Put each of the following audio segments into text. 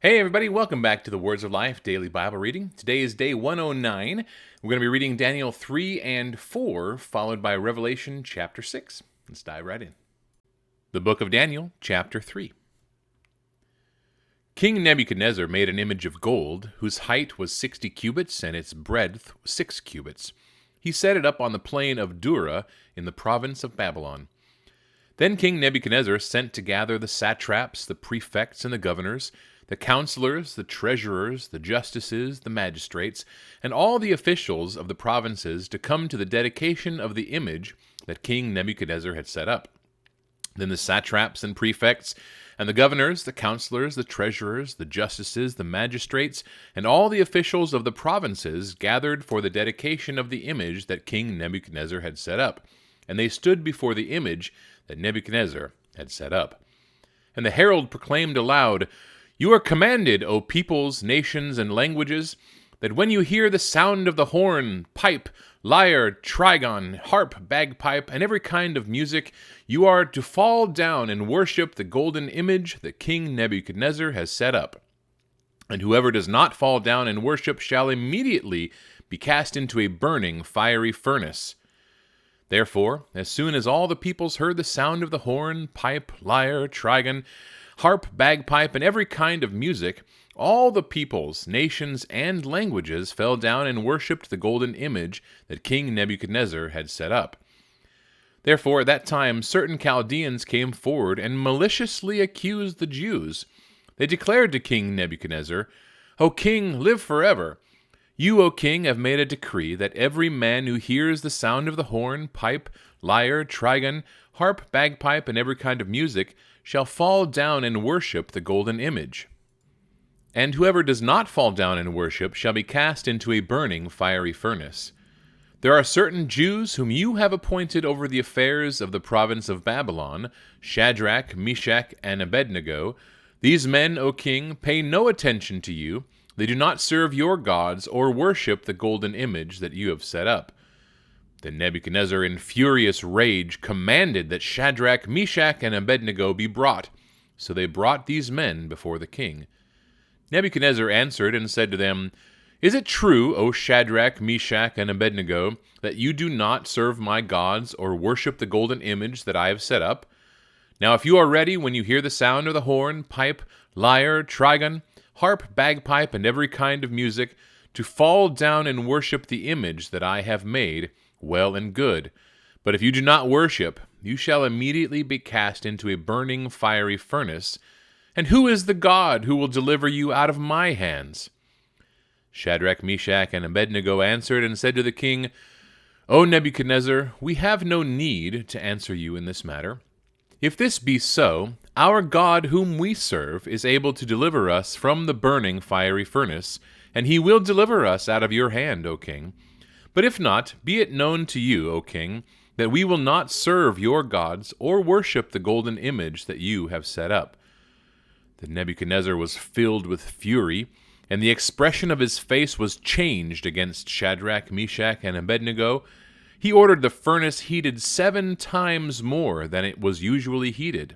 Hey, everybody, welcome back to the Words of Life Daily Bible Reading. Today is day 109. We're going to be reading Daniel 3 and 4, followed by Revelation chapter 6. Let's dive right in. The book of Daniel, chapter 3. King Nebuchadnezzar made an image of gold, whose height was 60 cubits and its breadth 6 cubits. He set it up on the plain of Dura in the province of Babylon. Then King Nebuchadnezzar sent to gather the satraps, the prefects, and the governors, the counselors, the treasurers, the justices, the magistrates, and all the officials of the provinces to come to the dedication of the image that King Nebuchadnezzar had set up. Then the satraps and prefects, and the governors, the counselors, the treasurers, the justices, the magistrates, and all the officials of the provinces gathered for the dedication of the image that King Nebuchadnezzar had set up. And they stood before the image that Nebuchadnezzar had set up. And the herald proclaimed aloud, "You are commanded, O peoples, nations, and languages, that when you hear the sound of the horn, pipe, lyre, trigon, harp, bagpipe, and every kind of music, you are to fall down and worship the golden image that King Nebuchadnezzar has set up. And whoever does not fall down and worship shall immediately be cast into a burning, fiery furnace." Therefore, as soon as all the peoples heard the sound of the horn, pipe, lyre, trigon, harp, bagpipe, and every kind of music, all the peoples, nations, and languages fell down and worshipped the golden image that King Nebuchadnezzar had set up. Therefore, at that time, certain Chaldeans came forward and maliciously accused the Jews. They declared to King Nebuchadnezzar, "O king, live forever. You, O king, have made a decree that every man who hears the sound of the horn, pipe, lyre, trigon, harp, bagpipe, and every kind of music shall fall down and worship the golden image. And whoever does not fall down and worship shall be cast into a burning, fiery furnace. There are certain Jews whom you have appointed over the affairs of the province of Babylon, Shadrach, Meshach, and Abednego. These men, O king, pay no attention to you. They do not serve your gods or worship the golden image that you have set up." Then Nebuchadnezzar, in furious rage, commanded that Shadrach, Meshach, and Abednego be brought. So they brought these men before the king. Nebuchadnezzar answered and said to them, "Is it true, O Shadrach, Meshach, and Abednego, that you do not serve my gods or worship the golden image that I have set up? Now if you are ready when you hear the sound of the horn, pipe, lyre, trigon, harp, bagpipe, and every kind of music, to fall down and worship the image that I have made, well and good. But if you do not worship, you shall immediately be cast into a burning, fiery furnace. And who is the God who will deliver you out of my hands?" Shadrach, Meshach, and Abednego answered and said to the king, "O Nebuchadnezzar, we have no need to answer you in this matter. If this be so, our God whom we serve is able to deliver us from the burning, fiery furnace, and he will deliver us out of your hand, O king. But if not, be it known to you, O king, that we will not serve your gods or worship the golden image that you have set up." Then Nebuchadnezzar was filled with fury, and the expression of his face was changed against Shadrach, Meshach, and Abednego. He ordered the furnace heated 7 times more than it was usually heated.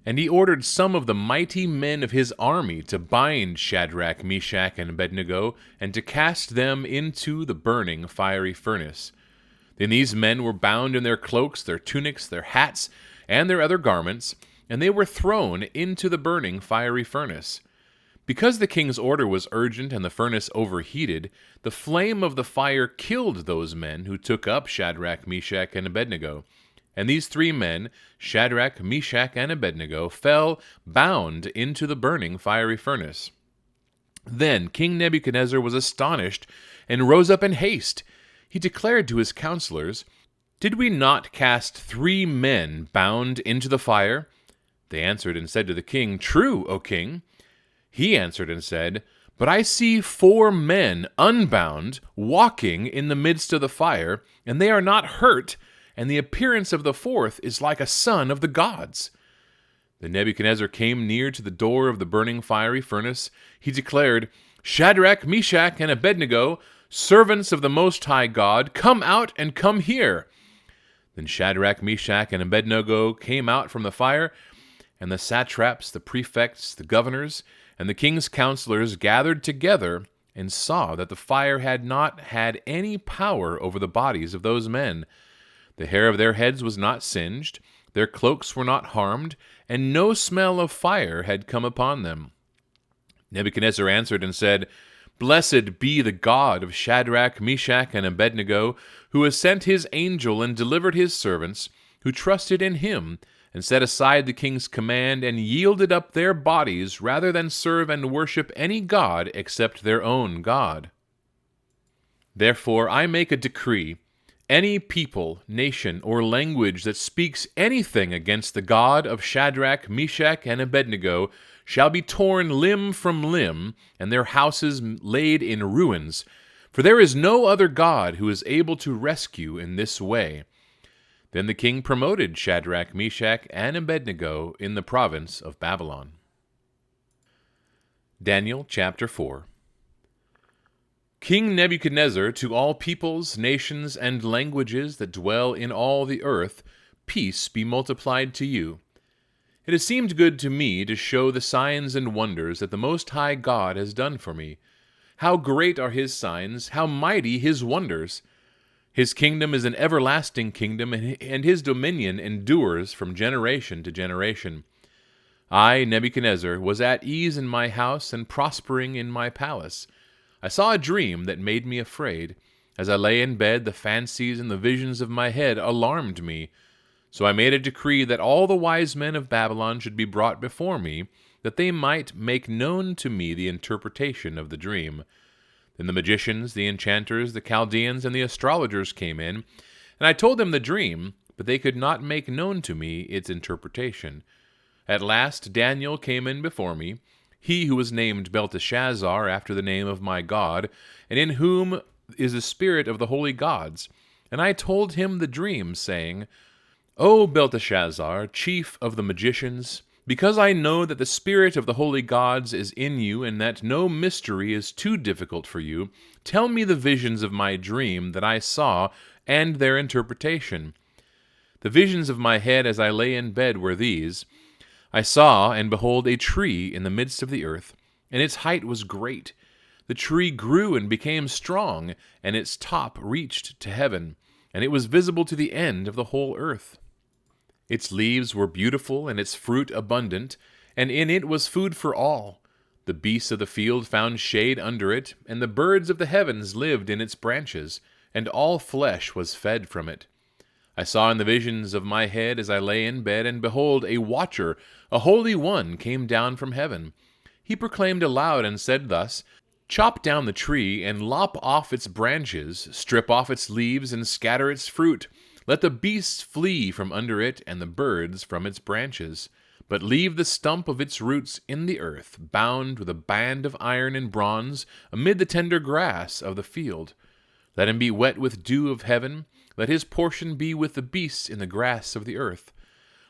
And he ordered some of the mighty men of his army to bind Shadrach, Meshach, and Abednego, and to cast them into the burning, fiery furnace. Then these men were bound in their cloaks, their tunics, their hats, and their other garments, and they were thrown into the burning, fiery furnace. Because the king's order was urgent and the furnace overheated, the flame of the fire killed those men who took up Shadrach, Meshach, and Abednego. And these 3 men, Shadrach, Meshach, and Abednego, fell bound into the burning, fiery furnace. Then King Nebuchadnezzar was astonished and rose up in haste. He declared to his counselors, "Did we not cast 3 men bound into the fire?" They answered and said to the king, "True, O king." He answered and said, "But I see 4 men unbound, walking in the midst of the fire, and they are not hurt, and the appearance of the 4th is like a son of the gods." Then Nebuchadnezzar came near to the door of the burning fiery furnace. He declared, "Shadrach, Meshach, and Abednego, servants of the Most High God, come out and come here." Then Shadrach, Meshach, and Abednego came out from the fire, And the satraps, the prefects, the governors, and the king's counselors gathered together and saw that the fire had not had any power over the bodies of those men. The hair of their heads was not singed, their cloaks were not harmed, and no smell of fire had come upon them. Nebuchadnezzar answered and said, Blessed be the God of Shadrach, Meshach, and Abednego, who has sent his angel and delivered his servants, who trusted in him, and set aside the king's command, and yielded up their bodies rather than serve and worship any god except their own God. Therefore I make a decree. Any people, nation, or language that speaks anything against the God of Shadrach, Meshach, and Abednego shall be torn limb from limb, and their houses laid in ruins. For there is no other God who is able to rescue in this way. Then the king promoted Shadrach, Meshach, and Abednego in the province of Babylon. Daniel chapter 4. King Nebuchadnezzar, to all peoples, nations, and languages that dwell in all the earth, peace be multiplied to you. It has seemed good to me to show the signs and wonders that the Most High God has done for me. How great are his signs, how mighty his wonders! His kingdom is an everlasting kingdom, and his dominion endures from generation to generation. I, Nebuchadnezzar, was at ease in my house and prospering in my palace. I saw a dream that made me afraid. As I lay in bed, the fancies and the visions of my head alarmed me. So I made a decree that all the wise men of Babylon should be brought before me, that they might make known to me the interpretation of the dream. Then the magicians, the enchanters, the Chaldeans, and the astrologers came in, and I told them the dream, but they could not make known to me its interpretation. At last Daniel came in before me, he who was named Belteshazzar after the name of my God, and in whom is the spirit of the holy gods. And I told him the dream, saying, O Belteshazzar, chief of the magicians, because I know that the spirit of the holy gods is in you, and that no mystery is too difficult for you, tell me the visions of my dream that I saw, and their interpretation. The visions of my head as I lay in bed were these. I saw, and behold, a tree in the midst of the earth, and its height was great. The tree grew and became strong, and its top reached to heaven, and it was visible to the end of the whole earth. Its leaves were beautiful, and its fruit abundant, and in it was food for all. The beasts of the field found shade under it, and the birds of the heavens lived in its branches, and all flesh was fed from it. I saw in the visions of my head as I lay in bed, and behold, a watcher, a holy one, came down from heaven. He proclaimed aloud and said thus, Chop down the tree, and lop off its branches, strip off its leaves, and scatter its fruit. Let the beasts flee from under it, and the birds from its branches. But leave the stump of its roots in the earth, bound with a band of iron and bronze, amid the tender grass of the field. Let him be wet with dew of heaven. Let his portion be with the beasts in the grass of the earth.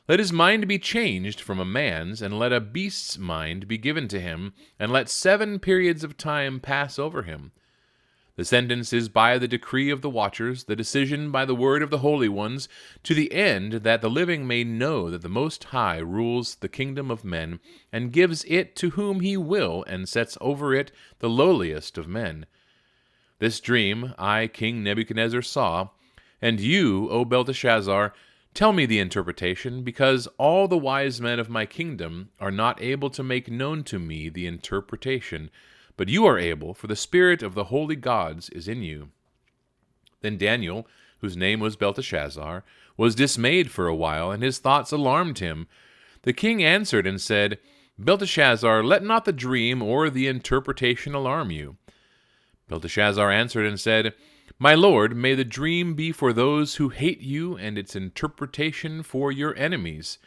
Let his mind be changed from a man's, and let a beast's mind be given to him, and let 7 periods of time pass over him. The sentence is by the decree of the watchers, the decision by the word of the holy ones, to the end that the living may know that the Most High rules the kingdom of men, and gives it to whom he will, and sets over it the lowliest of men. This dream I, King Nebuchadnezzar, saw, and you, O Belteshazzar, tell me the interpretation, because all the wise men of my kingdom are not able to make known to me the interpretation, but you are able, for the spirit of the holy gods is in you. Then Daniel, whose name was Belteshazzar, was dismayed for a while, and his thoughts alarmed him. The king answered and said, Belteshazzar, let not the dream or the interpretation alarm you. Belteshazzar answered and said, My lord, may the dream be for those who hate you, and its interpretation for your enemies.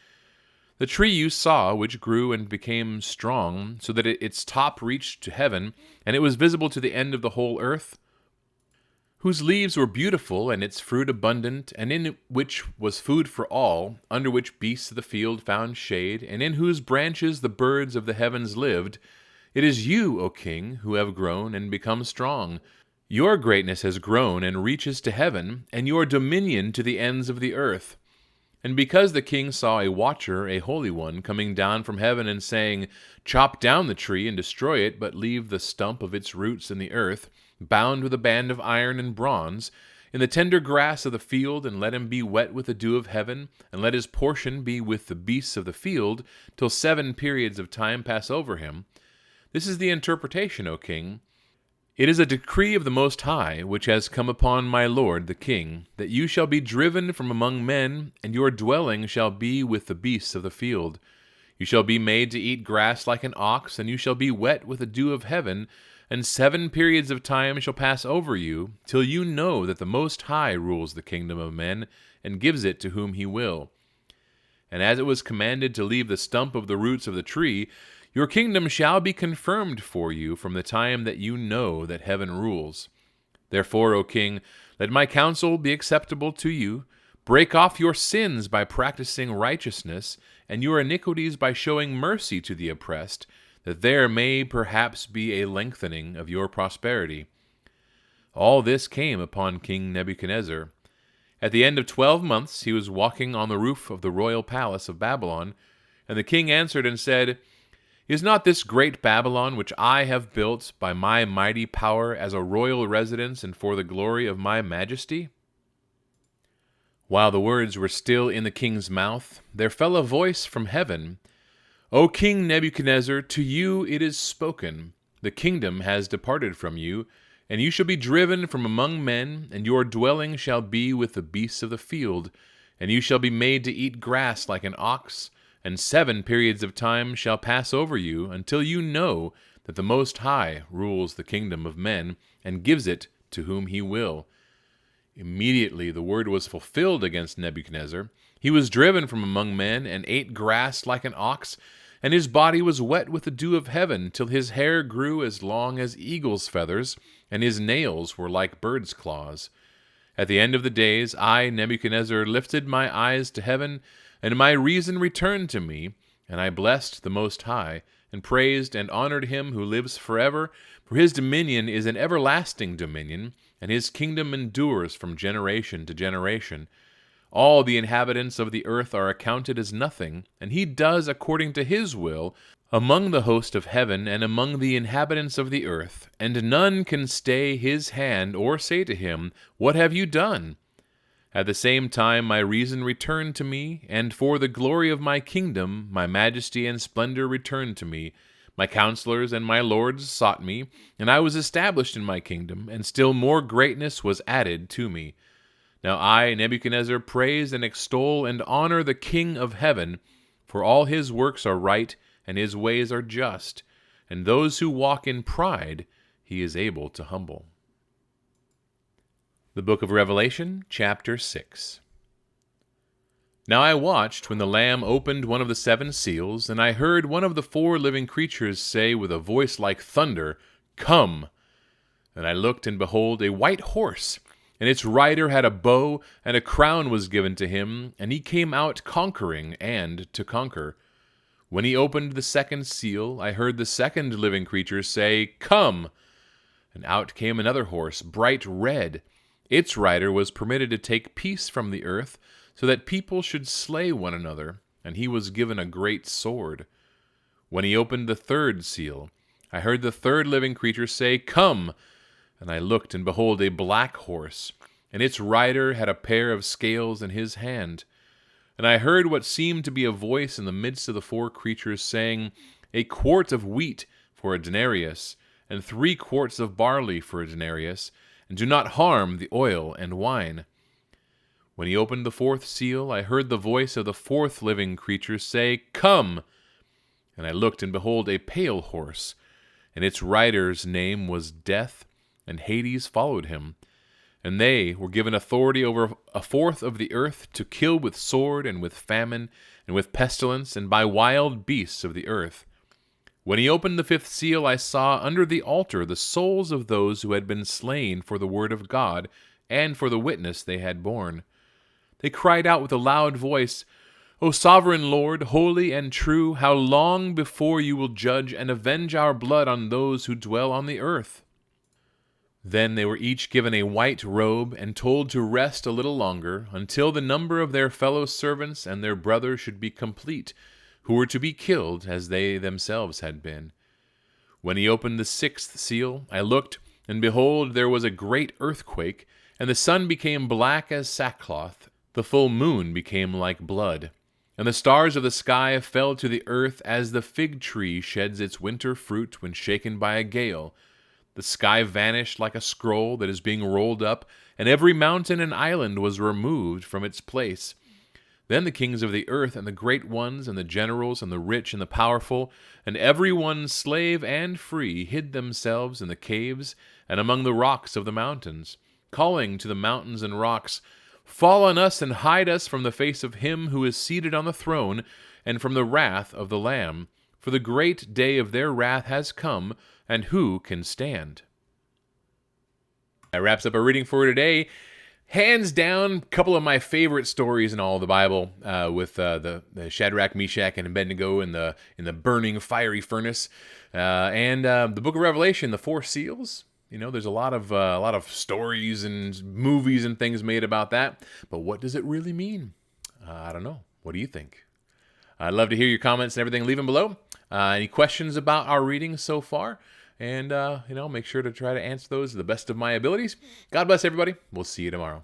The tree you saw, which grew and became strong, so that its top reached to heaven, and it was visible to the end of the whole earth, whose leaves were beautiful, and its fruit abundant, and in which was food for all, under which beasts of the field found shade, and in whose branches the birds of the heavens lived, it is you, O king, who have grown and become strong. Your greatness has grown and reaches to heaven, and your dominion to the ends of the earth. And because the king saw a watcher, a holy one, coming down from heaven and saying, "Chop down the tree and destroy it, but leave the stump of its roots in the earth, bound with a band of iron and bronze, in the tender grass of the field, and let him be wet with the dew of heaven, and let his portion be with the beasts of the field, till 7 periods of time pass over him," this is the interpretation, O king. It is a decree of the Most High, which has come upon my lord the king, that you shall be driven from among men, and your dwelling shall be with the beasts of the field. You shall be made to eat grass like an ox, and you shall be wet with the dew of heaven, and 7 periods of time shall pass over you, till you know that the Most High rules the kingdom of men, and gives it to whom he will. And as it was commanded to leave the stump of the roots of the tree, your kingdom shall be confirmed for you from the time that you know that heaven rules. Therefore, O king, let my counsel be acceptable to you. Break off your sins by practicing righteousness, and your iniquities by showing mercy to the oppressed, that there may perhaps be a lengthening of your prosperity. All this came upon King Nebuchadnezzar. At the end of 12 months he was walking on the roof of the royal palace of Babylon, and the king answered and said, "Is not this great Babylon, which I have built by my mighty power as a royal residence and for the glory of my majesty?" While the words were still in the king's mouth, there fell a voice from heaven, "O King Nebuchadnezzar, to you it is spoken. The kingdom has departed from you, and you shall be driven from among men, and your dwelling shall be with the beasts of the field, and you shall be made to eat grass like an ox, and 7 periods of time shall pass over you, until you know that the Most High rules the kingdom of men, and gives it to whom he will." Immediately the word was fulfilled against Nebuchadnezzar. He was driven from among men, and ate grass like an ox, and his body was wet with the dew of heaven, till his hair grew as long as eagle's feathers, and his nails were like bird's claws. At the end of the days, I, Nebuchadnezzar, lifted my eyes to heaven, and my reason returned to me, and I blessed the Most High, and praised and honored him who lives forever, for his dominion is an everlasting dominion, and his kingdom endures from generation to generation. All the inhabitants of the earth are accounted as nothing, and he does according to his will among the host of heaven and among the inhabitants of the earth, and none can stay his hand or say to him, "What have you done?" At the same time my reason returned to me, and for the glory of my kingdom my majesty and splendor returned to me. My counselors and my lords sought me, and I was established in my kingdom, and still more greatness was added to me. Now I, Nebuchadnezzar, praise and extol and honor the King of heaven, for all his works are right, and his ways are just, and those who walk in pride he is able to humble. The Book of Revelation, chapter 6. Now I watched when the Lamb opened one of the 7 seals, and I heard one of the 4 living creatures say with a voice like thunder, "Come!" And I looked, and behold, a white horse, and its rider had a bow, and a crown was given to him, and he came out conquering and to conquer. When he opened the 2nd seal, I heard the 2nd living creature say, "Come!" And out came another horse, bright red. Its rider was permitted to take peace from the earth, so that people should slay one another, and he was given a great sword. When he opened the 3rd seal, I heard the 3rd living creature say, "Come!" And I looked, and behold, a black horse, and its rider had a pair of scales in his hand. And I heard what seemed to be a voice in the midst of the 4 creatures saying, "A quart of wheat for a denarius, and 3 quarts of barley for a denarius, and do not harm the oil and wine." When he opened the 4th seal, I heard the voice of the 4th living creature say, "Come!" And I looked, and behold, a pale horse, and its rider's name was Death, and Hades followed him. And they were given authority over 1/4 of the earth to kill with sword, and with famine, and with pestilence, and by wild beasts of the earth. When he opened the 5th seal, I saw under the altar the souls of those who had been slain for the word of God, and for the witness they had borne. They cried out with a loud voice, "O sovereign Lord, holy and true, how long before you will judge and avenge our blood on those who dwell on the earth?" Then they were each given a white robe and told to rest a little longer, until the number of their fellow servants and their brothers should be complete, who were to be killed as they themselves had been. When he opened the sixth seal, I looked, and behold, there was a great earthquake, and the sun became black as sackcloth, the full moon became like blood, and the stars of the sky fell to the earth as the fig tree sheds its winter fruit when shaken by a gale. The sky vanished like a scroll that is being rolled up, and every mountain and island was removed from its place. Then the kings of the earth, and the great ones, and the generals, and the rich, and the powerful, and every one slave and free, hid themselves in the caves and among the rocks of the mountains, calling to the mountains and rocks, "Fall on us and hide us from the face of him who is seated on the throne, and from the wrath of the Lamb. For the great day of their wrath has come, and who can stand?" That wraps up our reading for today. Hands down, a couple of my favorite stories in all of the Bible, with the Shadrach, Meshach, and Abednego in the burning fiery furnace, and the Book of Revelation, the four seals. You know, there's a lot of stories and movies and things made about that. But what does it really mean? I don't know. What do you think? I'd love to hear your comments and everything. Leave them below. Any questions about our reading so far? And, make sure to try to answer those to the best of my abilities. God bless everybody. We'll see you tomorrow.